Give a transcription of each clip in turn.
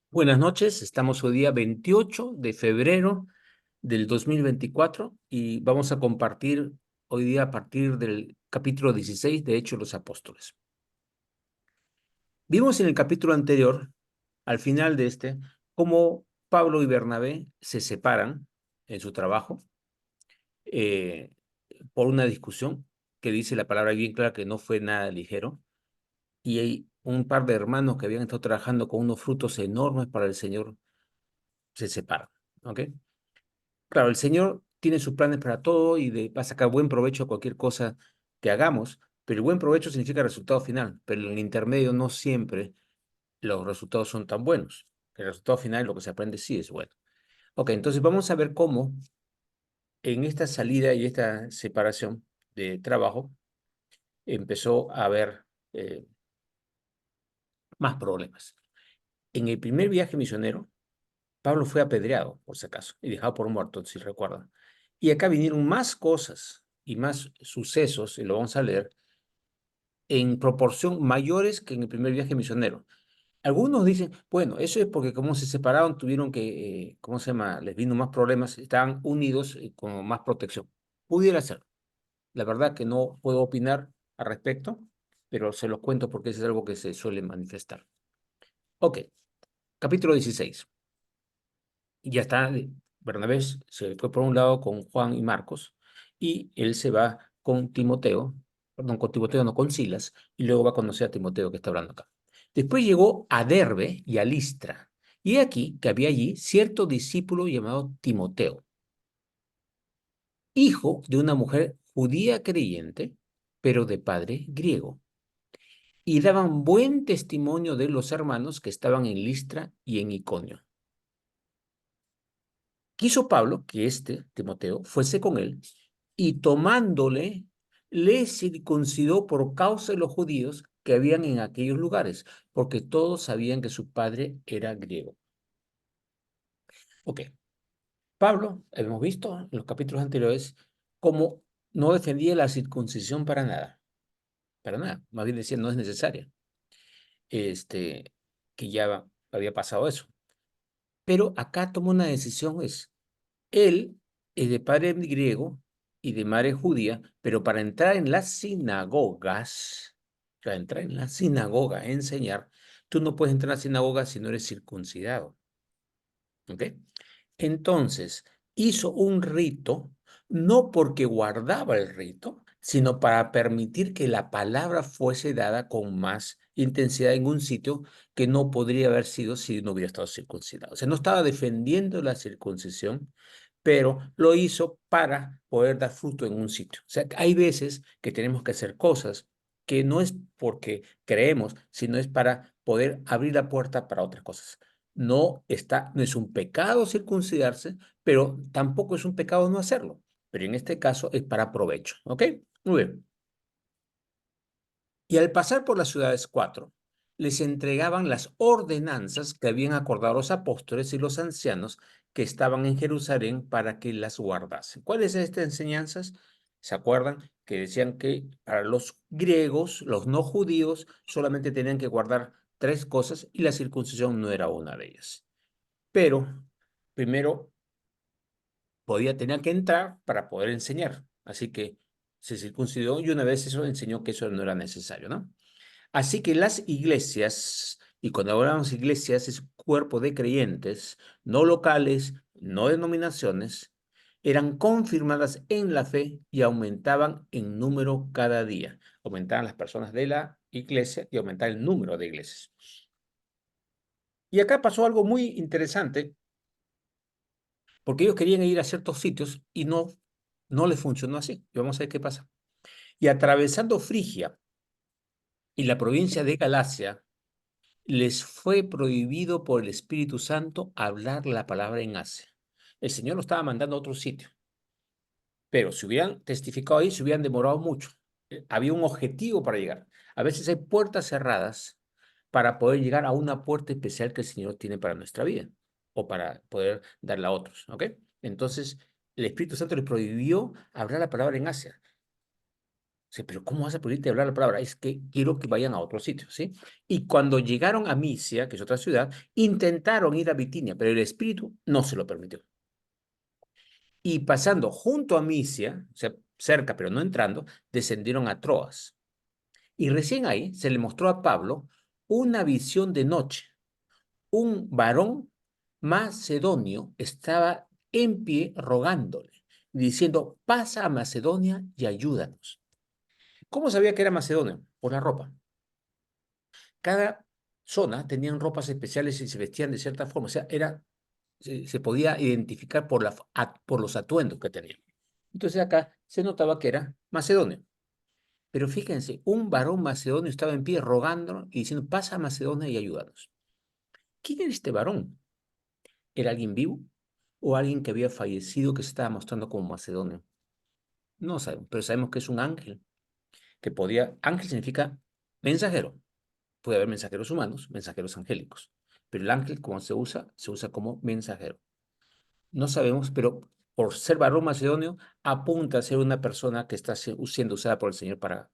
Buenas noches, estamos hoy día 28 de febrero del 2024 y vamos a compartir hoy día a partir del capítulo 16 de Hechos de los Apóstoles. Vimos en el capítulo anterior, al final de este, cómo Pablo y Bernabé se separan en su trabajo eh, por una discusión que dice la palabra bien clara que no fue nada ligero, y hay un par de hermanos que habían estado trabajando con unos frutos enormes para el Señor se separan, ¿ok? Claro, el Señor tiene sus planes para todo y va a sacar buen provecho a cualquier cosa que hagamos, pero el buen provecho significa resultado final, pero en el intermedio no siempre los resultados son tan buenos. El resultado final, lo que se aprende, sí es bueno. Ok, entonces vamos a ver cómo en esta salida y esta separación de trabajo empezó a haber más problemas. En el primer viaje misionero, Pablo fue apedreado, por si acaso, y dejado por muerto, si recuerdan. Y acá vinieron más cosas y más sucesos, y lo vamos a leer, en proporción mayores que en el primer viaje misionero. Algunos dicen, bueno, eso es porque como se separaron, tuvieron que, ¿cómo se llama? Les vino más problemas, estaban unidos con más protección. Pudiera ser. La verdad que no puedo opinar al respecto, pero se los cuento porque eso es algo que se suele manifestar. Ok, capítulo 16. Ya está, Bernabé se fue por un lado con Juan y Marcos, y él se va con Timoteo, perdón, con Timoteo no, con Silas, y luego va a conocer a Timoteo que está hablando acá. Después llegó a Derbe y a Listra, y he aquí que había allí cierto discípulo llamado Timoteo, hijo de una mujer judía creyente, pero de padre griego, y daban buen testimonio de los hermanos que estaban en Listra y en Iconio. Quiso Pablo que Timoteo, fuese con él, y tomándole, le circuncidó por causa de los judíos que habían en aquellos lugares, porque todos sabían que su padre era griego. Ok, Pablo, hemos visto en los capítulos anteriores, cómo no defendía la circuncisión para nada, más bien decía no es necesaria, que ya había pasado eso. Pero acá toma una decisión, él es de padre griego y de madre judía, pero para entrar en las sinagogas, para entrar en la sinagoga a enseñar, tú no puedes entrar a la sinagoga si no eres circuncidado. ¿Ok? Entonces, hizo un rito, no porque guardaba el rito, sino para permitir que la palabra fuese dada con más intensidad en un sitio que no podría haber sido si no hubiera estado circuncidado. O sea, no estaba defendiendo la circuncisión, pero lo hizo para poder dar fruto en un sitio. O sea, hay veces que tenemos que hacer cosas que no es porque creemos, sino es para poder abrir la puerta para otras cosas. No es un pecado circuncidarse, pero tampoco es un pecado no hacerlo. Pero en este caso es para provecho. ¿Ok? Muy bien. Y al pasar por las ciudades cuatro, les entregaban las ordenanzas que habían acordado los apóstoles y los ancianos que estaban en Jerusalén para que las guardasen. ¿Cuáles son estas enseñanzas? ¿Se acuerdan que decían que para los griegos, los no judíos, solamente tenían que guardar tres cosas y la circuncisión no era una de ellas? Pero primero tenía que entrar para poder enseñar. Así que se circuncidó y una vez eso enseñó que eso no era necesario, ¿no? Así que las iglesias, y cuando hablamos iglesias es cuerpo de creyentes, no locales, no denominaciones, eran confirmadas en la fe y aumentaban en número cada día. Aumentaban las personas de la iglesia y aumentaba el número de iglesias. Y acá pasó algo muy interesante, porque ellos querían ir a ciertos sitios y no les funcionó así. Y vamos a ver qué pasa. Y atravesando Frigia y la provincia de Galacia, les fue prohibido por el Espíritu Santo hablar la palabra en Asia. El Señor lo estaba mandando a otro sitio, pero si hubieran testificado ahí, se hubieran demorado mucho. Había un objetivo para llegar. A veces hay puertas cerradas para poder llegar a una puerta especial que el Señor tiene para nuestra vida o para poder darla a otros, ¿ok? Entonces, el Espíritu Santo les prohibió hablar la palabra en Asia. Sí, pero ¿cómo vas a prohibirte hablar la palabra? Es que quiero que vayan a otro sitio, ¿sí? Y cuando llegaron a Misia, que es otra ciudad, intentaron ir a Bitinia, pero el Espíritu no se lo permitió. Y pasando junto a Misia, o sea, cerca pero no entrando, descendieron a Troas. Y recién ahí se le mostró a Pablo una visión de noche. Un varón macedonio estaba en pie rogándole, diciendo, pasa a Macedonia y ayúdanos. ¿Cómo sabía que era macedonio? Por la ropa. Cada zona tenían ropas especiales y se vestían de cierta forma. O sea, se podía identificar por los atuendos que tenían. Entonces acá se notaba que era macedonio. Pero fíjense, un varón macedonio estaba en pie rogando y diciendo, pasa a Macedonia y ayúdanos. ¿Quién era este varón? ¿Era alguien vivo o alguien que había fallecido que se estaba mostrando como macedonio? No sabemos, pero sabemos que es un ángel, ángel significa mensajero. Puede haber mensajeros humanos, mensajeros angélicos, pero el ángel, como se usa como mensajero. No sabemos, pero por ser varón macedonio, apunta a ser una persona que está siendo usada por el Señor para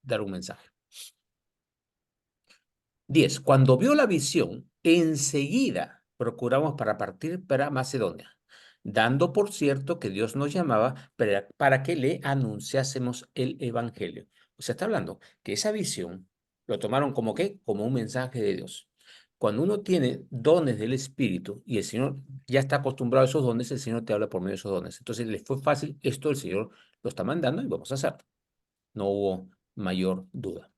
dar un mensaje. 10. Cuando vio la visión, enseguida procuramos para partir para Macedonia, dando por cierto que Dios nos llamaba para que le anunciásemos el Evangelio. O sea, está hablando que esa visión lo tomaron como qué, como un mensaje de Dios. Cuando uno tiene dones del Espíritu y el Señor ya está acostumbrado a esos dones, el Señor te habla por medio de esos dones. Entonces le fue fácil, esto el Señor lo está mandando y vamos a hacerlo. No hubo mayor duda.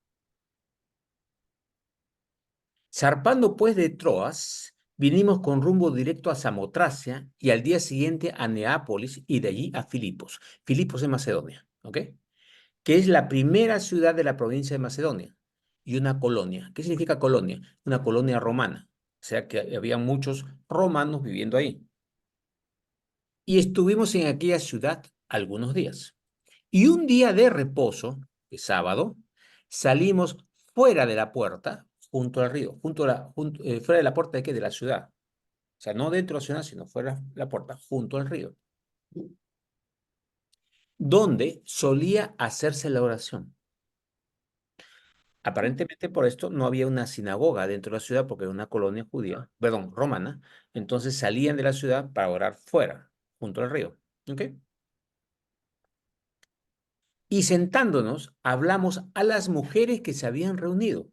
Zarpando pues de Troas, vinimos con rumbo directo a Samotracia y al día siguiente a Neápolis y de allí a Filipos. Filipos en Macedonia, ¿ok? Que es la primera ciudad de la provincia de Macedonia y una colonia. ¿Qué significa colonia? Una colonia romana. O sea que había muchos romanos viviendo ahí. Y estuvimos en aquella ciudad algunos días. Y un día de reposo, el sábado, salimos fuera de la puerta, junto al río, fuera de la puerta de qué, de la ciudad. O sea, no dentro de la ciudad, sino fuera de la puerta, junto al río, donde solía hacerse la oración. Aparentemente por esto no había una sinagoga dentro de la ciudad porque era una colonia judía, perdón, romana. Entonces salían de la ciudad para orar fuera, junto al río. ¿Ok? Y sentándonos, hablamos a las mujeres que se habían reunido.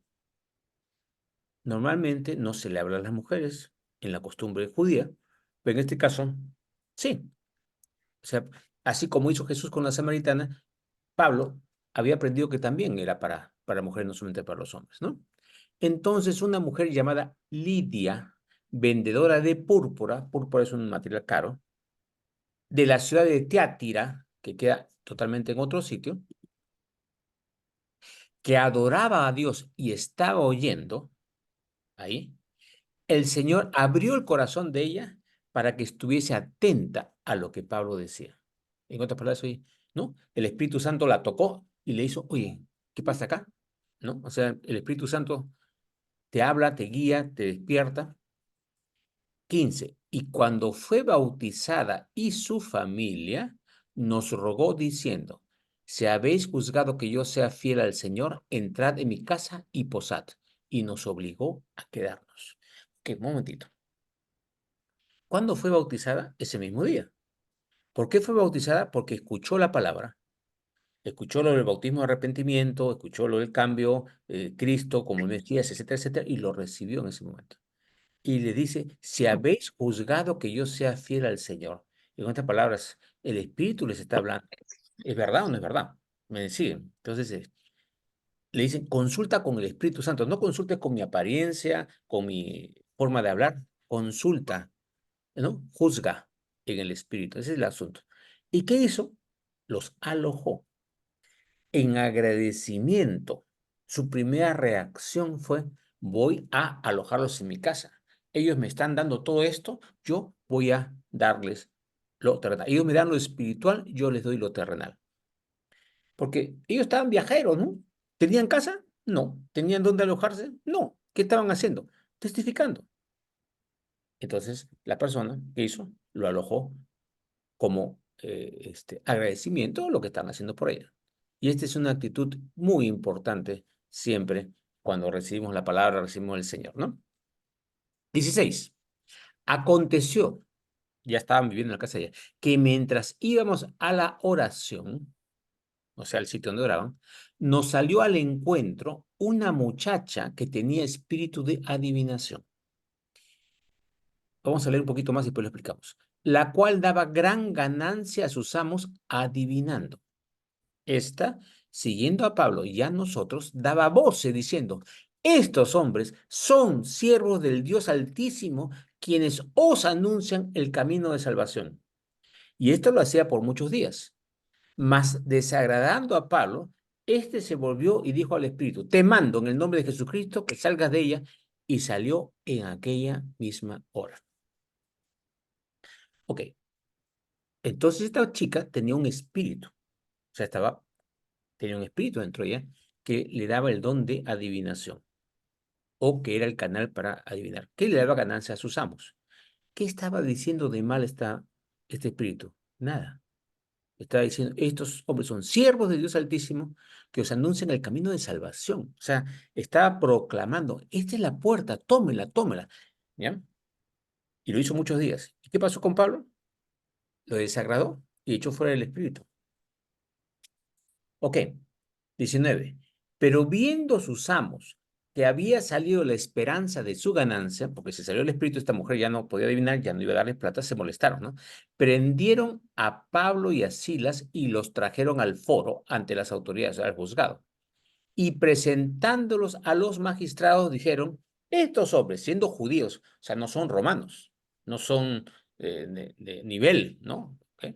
Normalmente no se le habla a las mujeres en la costumbre judía, pero en este caso, sí. O sea, así como hizo Jesús con la samaritana, Pablo había aprendido que también era para mujeres, no solamente para los hombres, ¿no? Entonces, una mujer llamada Lidia, vendedora de púrpura, púrpura es un material caro, de la ciudad de Tiátira, que queda totalmente en otro sitio, que adoraba a Dios y estaba oyendo ahí, el Señor abrió el corazón de ella para que estuviese atenta a lo que Pablo decía. En otras palabras, oye, ¿no? El Espíritu Santo la tocó y le hizo, oye, ¿qué pasa acá? ¿No? O sea, el Espíritu Santo te habla, te guía, te despierta. 15. Y cuando fue bautizada y su familia, nos rogó diciendo, si habéis juzgado que yo sea fiel al Señor, entrad en mi casa y posad. Y nos obligó a quedarnos. Ok, un momentito. ¿Cuándo fue bautizada? Ese mismo día. ¿Por qué fue bautizada? Porque escuchó la palabra, escuchó lo del bautismo de arrepentimiento, escuchó lo del cambio, Cristo como Mesías, etcétera, etcétera, y lo recibió en ese momento. Y le dice, si habéis juzgado que yo sea fiel al Señor. En otras palabras, el Espíritu les está hablando. ¿Es verdad o no es verdad? Me siguen. Entonces, le dicen, consulta con el Espíritu Santo. No consultes con mi apariencia, con mi forma de hablar. Consulta, ¿no? Juzga en el Espíritu. Ese es el asunto. ¿Y qué hizo? Los alojó. En agradecimiento, su primera reacción fue, voy a alojarlos en mi casa. Ellos me están dando todo esto, yo voy a darles lo terrenal. Ellos me dan lo espiritual, yo les doy lo terrenal. Porque ellos estaban viajeros, ¿no? ¿Tenían casa? No. ¿Tenían dónde alojarse? No. ¿Qué estaban haciendo? Testificando. Entonces, la persona que hizo lo alojó como agradecimiento a lo que están haciendo por ella. Y esta es una actitud muy importante siempre cuando recibimos la palabra, recibimos el Señor, ¿no? 16. Aconteció, ya estaban viviendo en la casa de ella, que mientras íbamos a la oración, o sea, al sitio donde oraban, nos salió al encuentro una muchacha que tenía espíritu de adivinación. Vamos a leer un poquito más y después lo explicamos. La cual daba gran ganancia a sus amos adivinando. Esta, siguiendo a Pablo y a nosotros, daba voces diciendo, estos hombres son siervos del Dios Altísimo, quienes os anuncian el camino de salvación. Y esto lo hacía por muchos días. Mas desagradando a Pablo, éste se volvió y dijo al Espíritu, te mando en el nombre de Jesucristo que salgas de ella, y salió en aquella misma hora. Ok, entonces esta chica tenía un espíritu, o sea, tenía un espíritu dentro de ella que le daba el don de adivinación, o que era el canal para adivinar, que le daba ganancia a sus amos. ¿Qué estaba diciendo de mal este espíritu? Nada. Estaba diciendo, estos hombres son siervos de Dios Altísimo que os anuncian el camino de salvación. O sea, estaba proclamando, esta es la puerta, tómela, tómela. ¿Ya? Y lo hizo muchos días. ¿Y qué pasó con Pablo? Lo desagradó y echó fuera el espíritu. Ok, 19. Pero viendo sus amos que había salido la esperanza de su ganancia, porque si salió el espíritu, esta mujer ya no podía adivinar, ya no iba a darles plata, se molestaron, ¿no? Prendieron a Pablo y a Silas y los trajeron al foro ante las autoridades, al juzgado. Y presentándolos a los magistrados, dijeron, estos hombres, siendo judíos, o sea, no son romanos, no son de nivel, ¿no? ¿Ok?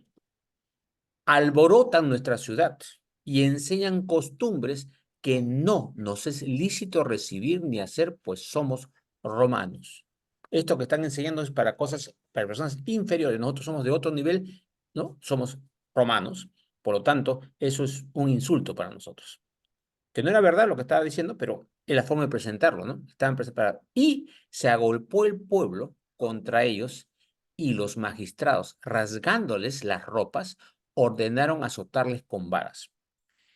Alborotan nuestra ciudad y enseñan costumbres que no nos es lícito recibir ni hacer, pues somos romanos. Esto que están enseñando es para cosas, para personas inferiores. Nosotros somos de otro nivel, ¿no? Somos romanos. Por lo tanto, eso es un insulto para nosotros. Que no era verdad lo que estaba diciendo, pero es la forma de presentarlo, ¿no? Estaban presentados. Y se agolpó el pueblo contra ellos y los magistrados, rasgándoles las ropas, ordenaron azotarles con varas.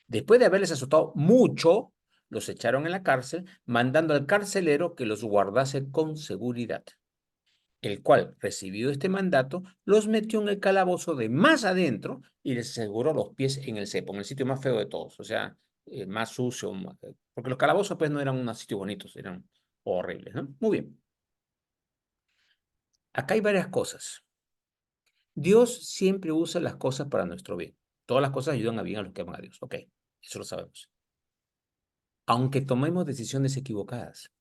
Después de haberles azotado mucho, los echaron en la cárcel, mandando al carcelero que los guardase con seguridad, el cual, recibido este mandato, los metió en el calabozo de más adentro y les aseguró los pies en el cepo, en el sitio más feo de todos, o sea, más sucio, porque los calabozos pues no eran unos sitios bonitos, eran horribles, ¿no? Muy bien. Acá hay varias cosas. Dios siempre usa las cosas para nuestro bien. Todas las cosas ayudan a bien a los que aman a Dios. Ok, eso lo sabemos. Aunque tomemos decisiones equivocadas.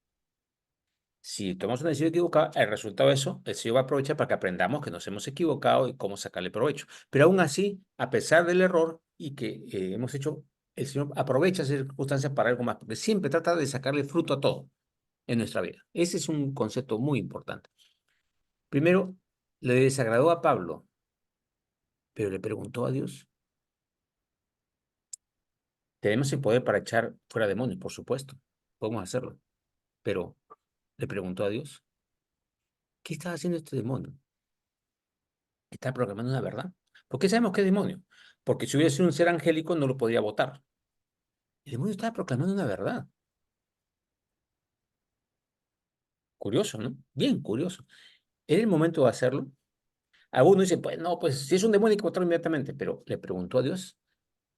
Si tomamos una decisión equivocada, el resultado de eso, el Señor va a aprovechar para que aprendamos que nos hemos equivocado y cómo sacarle provecho. Pero aún así, a pesar del error y que hemos hecho, el Señor aprovecha esas circunstancias para algo más, porque siempre trata de sacarle fruto a todo en nuestra vida. Ese es un concepto muy importante. Primero, le desagradó a Pablo, pero le preguntó a Dios. Tenemos el poder para echar fuera demonios, por supuesto. Podemos hacerlo. Pero le preguntó a Dios, ¿qué estaba haciendo este demonio? ¿Está proclamando una verdad? ¿Por qué sabemos que es demonio? Porque si hubiera sido un ser angélico no lo podría votar. El demonio estaba proclamando una verdad. Curioso, ¿no? Bien curioso. ¿Era el momento de hacerlo? Algunos dicen, pues no, pues si es un demonio hay que votarlo inmediatamente, pero le preguntó a Dios.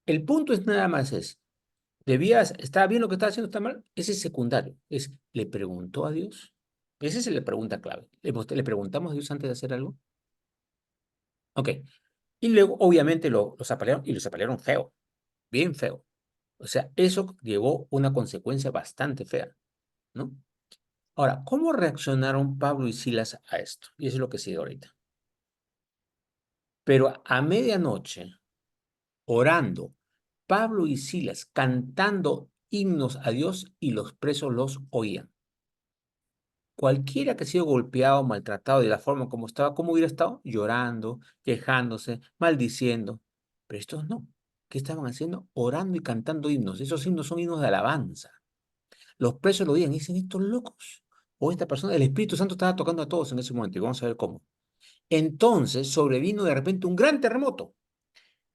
El punto es nada más ¿estaba bien lo que estaba haciendo? ¿Está mal? Ese es secundario. ¿Le preguntó a Dios? Esa es la pregunta clave. ¿Le preguntamos a Dios antes de hacer algo? Ok. Y luego, obviamente, los apalearon y los apalearon feo, bien feo. O sea, eso llevó una consecuencia bastante fea, ¿no? Ahora, ¿cómo reaccionaron Pablo y Silas a esto? Y eso es lo que sigue ahorita. Pero a medianoche, orando, Pablo y Silas cantando himnos a Dios y los presos los oían. Cualquiera que ha sido golpeado, maltratado de la forma como estaba, ¿cómo hubiera estado? Llorando, quejándose, maldiciendo. Pero estos no. ¿Qué estaban haciendo? Orando y cantando himnos. Esos himnos son himnos de alabanza. Los presos lo oían y dicen, estos locos. O esta persona, el Espíritu Santo estaba tocando a todos en ese momento y vamos a ver cómo. Entonces sobrevino de repente un gran terremoto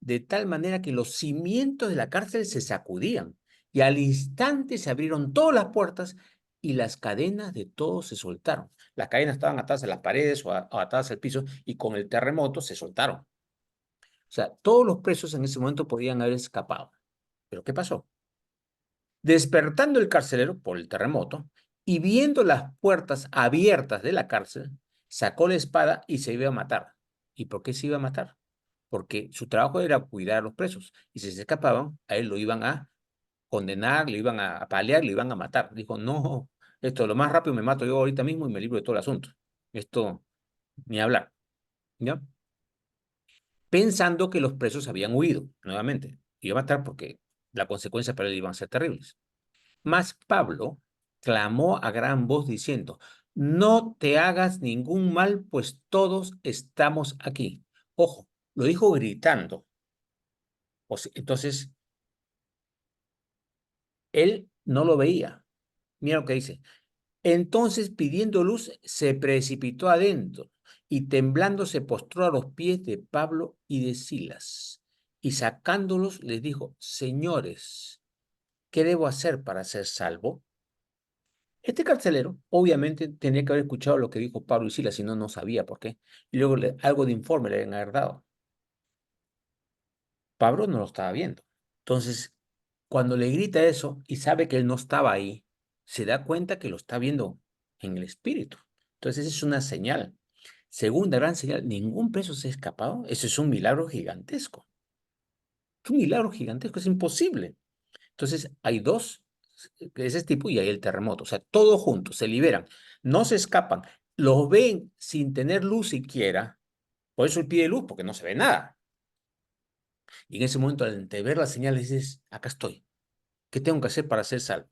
de tal manera que los cimientos de la cárcel se sacudían, y al instante se abrieron todas las puertas y las cadenas de todos se soltaron. Las cadenas estaban atadas a las paredes o atadas al piso, y con el terremoto se soltaron. O sea, todos los presos en ese momento podían haber escapado. ¿Pero qué pasó? Despertando el carcelero por el terremoto y viendo las puertas abiertas de la cárcel, sacó la espada y se iba a matar. ¿Y por qué se iba a matar? Porque su trabajo era cuidar a los presos, y si se escapaban, a él lo iban a condenar, le iban a apalear, le iban a matar. Dijo, no, esto lo más rápido me mato yo ahorita mismo y me libro de todo el asunto. Esto, ni hablar, ¿ya? Pensando que los presos habían huido, nuevamente. Iba a matar porque las consecuencias para él iban a ser terribles. Mas Pablo clamó a gran voz diciendo, no te hagas ningún mal, pues todos estamos aquí. Ojo, lo dijo gritando. Entonces, él no lo veía. Mira lo que dice. Entonces, pidiendo luz, se precipitó adentro y temblando se postró a los pies de Pablo y de Silas. Y sacándolos, les dijo, señores, ¿qué debo hacer para ser salvo? Este carcelero, obviamente, tenía que haber escuchado lo que dijo Pablo y Silas, si no, no sabía por qué. Y luego algo de informe le habían haber dado. Pablo no lo estaba viendo. Entonces, cuando le grita eso y sabe que él no estaba ahí, se da cuenta que lo está viendo en el espíritu. Entonces, esa es una señal. Segunda gran señal, ningún preso se ha escapado. Eso es un milagro gigantesco. Es un milagro gigantesco, es imposible. Entonces, hay dos de ese tipo y hay el terremoto. O sea, todos juntos se liberan, no se escapan, los ven sin tener luz siquiera. Por eso él pide luz, porque no se ve nada. Y en ese momento, al ver las señales, dices, acá estoy. ¿Qué tengo que hacer para ser salvo?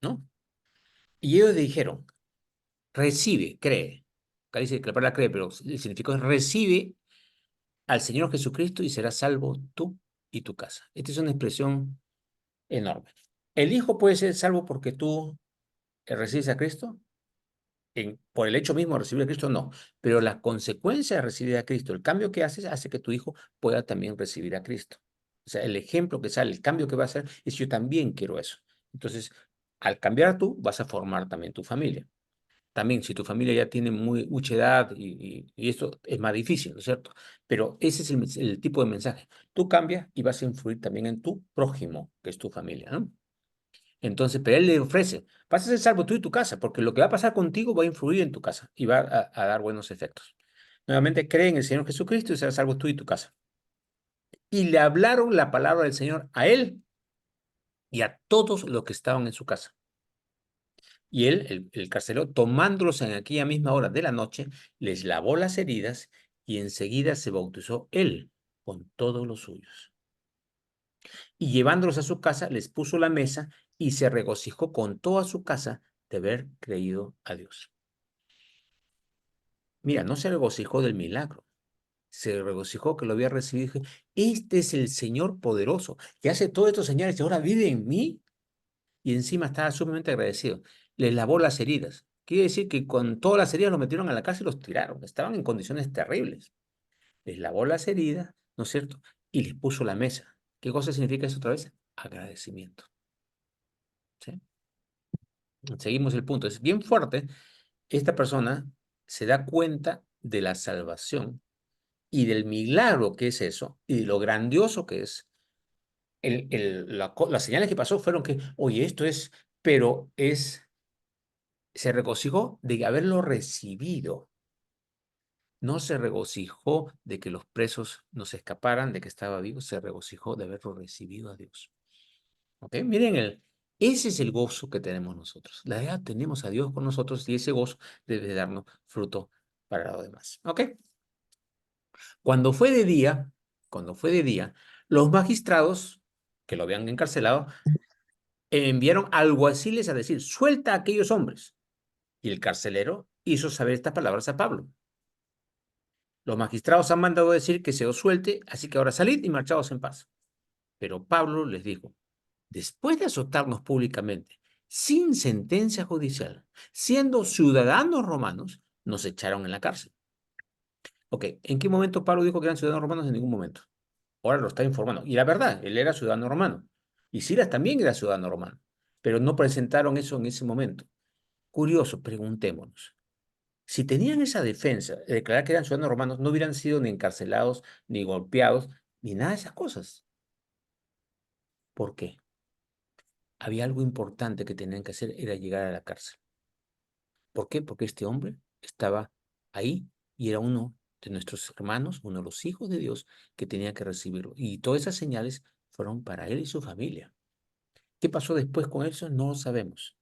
¿No? Y ellos dijeron, recibe, cree. Acá dice que la palabra cree, pero el significado es recibe al Señor Jesucristo y serás salvo tú y tu casa. Esta es una expresión enorme. El Hijo puede ser salvo porque tú recibes a Cristo. Por el hecho mismo de recibir a Cristo, no. Pero la consecuencia de recibir a Cristo, el cambio que haces, hace que tu hijo pueda también recibir a Cristo. O sea, el ejemplo que sale, el cambio que va a hacer, es yo también quiero eso. Entonces, al cambiar tú, vas a formar también tu familia. También, si tu familia ya tiene mucha edad y esto es más difícil, ¿no es cierto? Pero ese es el tipo de mensaje. Tú cambias y vas a influir también en tu prójimo, que es tu familia, ¿no? Entonces, pero él le ofrece, vas a ser salvo tú y tu casa, porque lo que va a pasar contigo va a influir en tu casa y va a dar buenos efectos. Nuevamente, cree en el Señor Jesucristo y serás salvo tú y tu casa. Y le hablaron la palabra del Señor a él y a todos los que estaban en su casa. Y él, el carcelero, tomándolos en aquella misma hora de la noche, les lavó las heridas y enseguida se bautizó él con todos los suyos. Y llevándolos a su casa, les puso la mesa y se regocijó con toda su casa de haber creído a Dios. Mira, no se regocijó del milagro, se regocijó que lo había recibido. Dije, este es el Señor poderoso, que hace todos estos señales y ahora vive en mí. Y encima estaba sumamente agradecido. Les lavó las heridas. Quiere decir que con todas las heridas los metieron a la casa y los tiraron. Estaban en condiciones terribles. Les lavó las heridas, ¿no es cierto? Y les puso la mesa. ¿Qué cosa significa eso otra vez? Agradecimiento. ¿Sí? Seguimos el punto. Es bien fuerte. Esta persona se da cuenta de la salvación y del milagro que es eso y de lo grandioso que es. Las señales que pasó fueron que, oye, esto es, pero se regocijó de haberlo recibido. No se regocijó de que los presos no se escaparan, de que estaba vivo, se regocijó de haberlo recibido a Dios. ¿Ok? Miren, ese es el gozo que tenemos nosotros. La verdad, tenemos a Dios con nosotros y ese gozo debe darnos fruto para lo demás. ¿Ok? Cuando fue de día, cuando fue de día, los magistrados que lo habían encarcelado enviaron alguaciles a decir, suelta a aquellos hombres. Y el carcelero hizo saber estas palabras a Pablo. Los magistrados han mandado decir que se os suelte, así que ahora salid y marchaos en paz. Pero Pablo les dijo, después de azotarnos públicamente, sin sentencia judicial, siendo ciudadanos romanos, nos echaron en la cárcel. Ok, ¿en qué momento Pablo dijo que eran ciudadanos romanos? En ningún momento. ahora lo está informando. Y la verdad, él era ciudadano romano. Y Silas también era ciudadano romano. Pero no presentaron eso en ese momento. Curioso, preguntémonos. Si tenían esa defensa de declarar que eran ciudadanos romanos, no hubieran sido ni encarcelados, ni golpeados, ni nada de esas cosas. ¿Por qué? Había algo importante que tenían que hacer, era llegar a la cárcel. ¿Por qué? Porque este hombre estaba ahí y era uno de nuestros hermanos, uno de los hijos de Dios que tenía que recibirlo. Y todas esas señales fueron para él y su familia. ¿Qué pasó después con eso? No lo sabemos.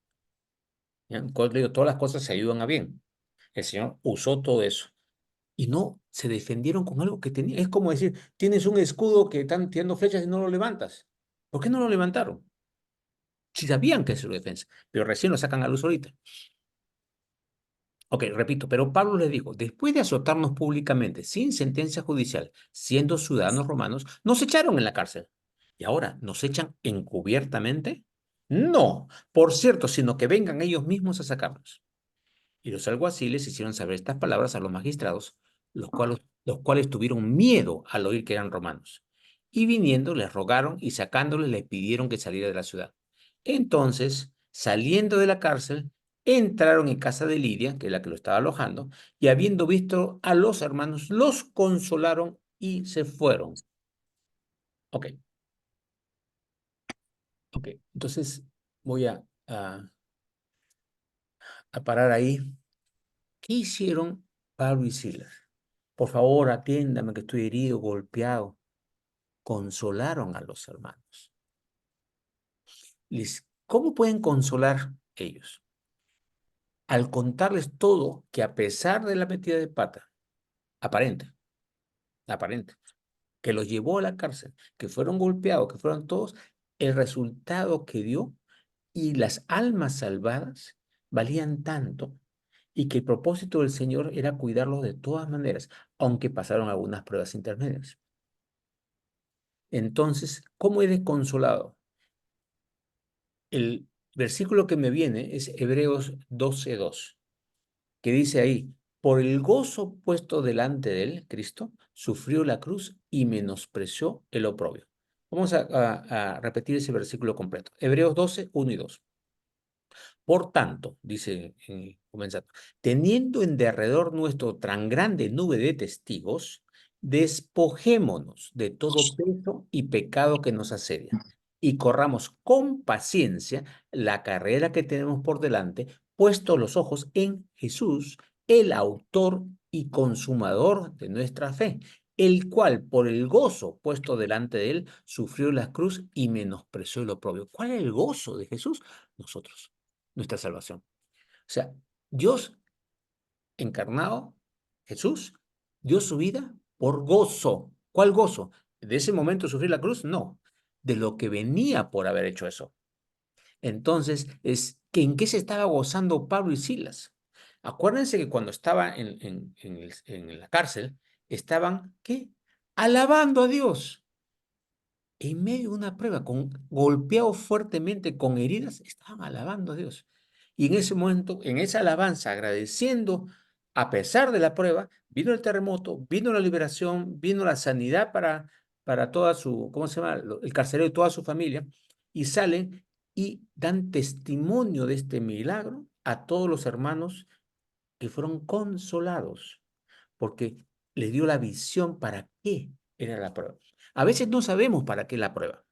¿Ya? Como le digo, todas las cosas se ayudan a bien. El Señor usó todo eso. Y no se defendieron con algo que tenía. Es como decir, tienes un escudo que están tirando flechas y no lo levantas. ¿Por qué no lo levantaron? Si sabían que es su defensa, pero recién lo sacan a luz ahorita. Ok, repito, pero Pablo les dijo, después de azotarnos públicamente, sin sentencia judicial, siendo ciudadanos romanos, nos echaron en la cárcel. ¿Y ahora nos echan encubiertamente? No, por cierto, sino que vengan ellos mismos a sacarnos. Y los alguaciles hicieron saber estas palabras a los magistrados, los cuales tuvieron miedo al oír que eran romanos. Y viniendo les rogaron y sacándoles les pidieron que saliera de la ciudad. Entonces, saliendo de la cárcel, entraron en casa de Lidia, que es la que lo estaba alojando, y habiendo visto a los hermanos, los consolaron y se fueron. Ok, ok. Entonces voy a parar ahí. ¿Qué hicieron Pablo y Silas? Por favor, atiéndame que estoy herido, golpeado. Consolaron a los hermanos. ¿Cómo pueden consolar ellos? Al contarles todo que a pesar de la metida de pata, aparente, aparente, que los llevó a la cárcel, que fueron golpeados, que fueron todos, el resultado que dio y las almas salvadas valían tanto y que el propósito del Señor era cuidarlos de todas maneras, aunque pasaron algunas pruebas intermedias. Entonces, ¿cómo eres consolado? El versículo que me viene es Hebreos 12:2, que dice ahí, por el gozo puesto delante de él, Cristo, sufrió la cruz y menospreció el oprobio. Vamos a repetir ese versículo completo. Hebreos 12:1 y 2. Por tanto, dice comenzando, teniendo en derredor nuestro tan grande nube de testigos, despojémonos de todo peso y pecado que nos asedia y corramos con paciencia la carrera que tenemos por delante, puestos los ojos en Jesús, el autor y consumador de nuestra fe, el cual por el gozo puesto delante de él sufrió la cruz y menospreció el oprobio. ¿Cuál es el gozo de Jesús? Nosotros, nuestra salvación. O sea, Dios encarnado, Jesús, dio su vida por gozo. ¿Cuál gozo? ¿De ese momento sufrir la cruz? No, de lo que venía por haber hecho eso. Entonces, ¿en qué se estaba gozando Pablo y Silas? Acuérdense que cuando estaba en la cárcel, estaban, ¿qué? Alabando a Dios. En medio de una prueba, golpeados fuertemente con heridas, estaban alabando a Dios. Y en ese momento, en esa alabanza, agradeciendo, a pesar de la prueba, vino el terremoto, vino la liberación, vino la sanidad para toda su, ¿cómo se llama? El carcelero y toda su familia, y salen y dan testimonio de este milagro a todos los hermanos que fueron consolados, porque les dio la visión para qué era la prueba. A veces no sabemos para qué es la prueba.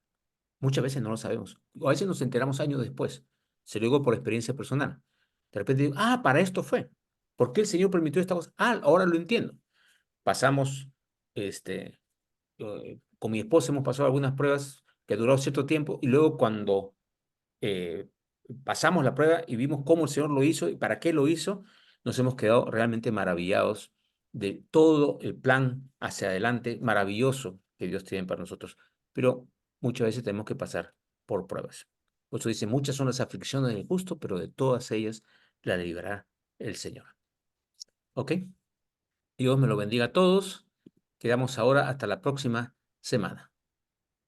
Muchas veces no lo sabemos. O a veces nos enteramos años después. Se lo digo por experiencia personal. De repente digo, para esto fue. ¿Por qué el Señor permitió esta cosa? Ahora lo entiendo. Pasamos, con mi esposa hemos pasado algunas pruebas que duraron cierto tiempo y luego cuando eh, pasamos la prueba y vimos cómo el Señor lo hizo y para qué lo hizo, nos hemos quedado realmente maravillados de todo el plan hacia adelante maravilloso que Dios tiene para nosotros. Pero muchas veces tenemos que pasar por pruebas. Por eso dice, muchas son las aflicciones del justo, pero de todas ellas la librará el Señor. ¿Ok? Dios me lo bendiga a todos. Quedamos ahora hasta la próxima semana.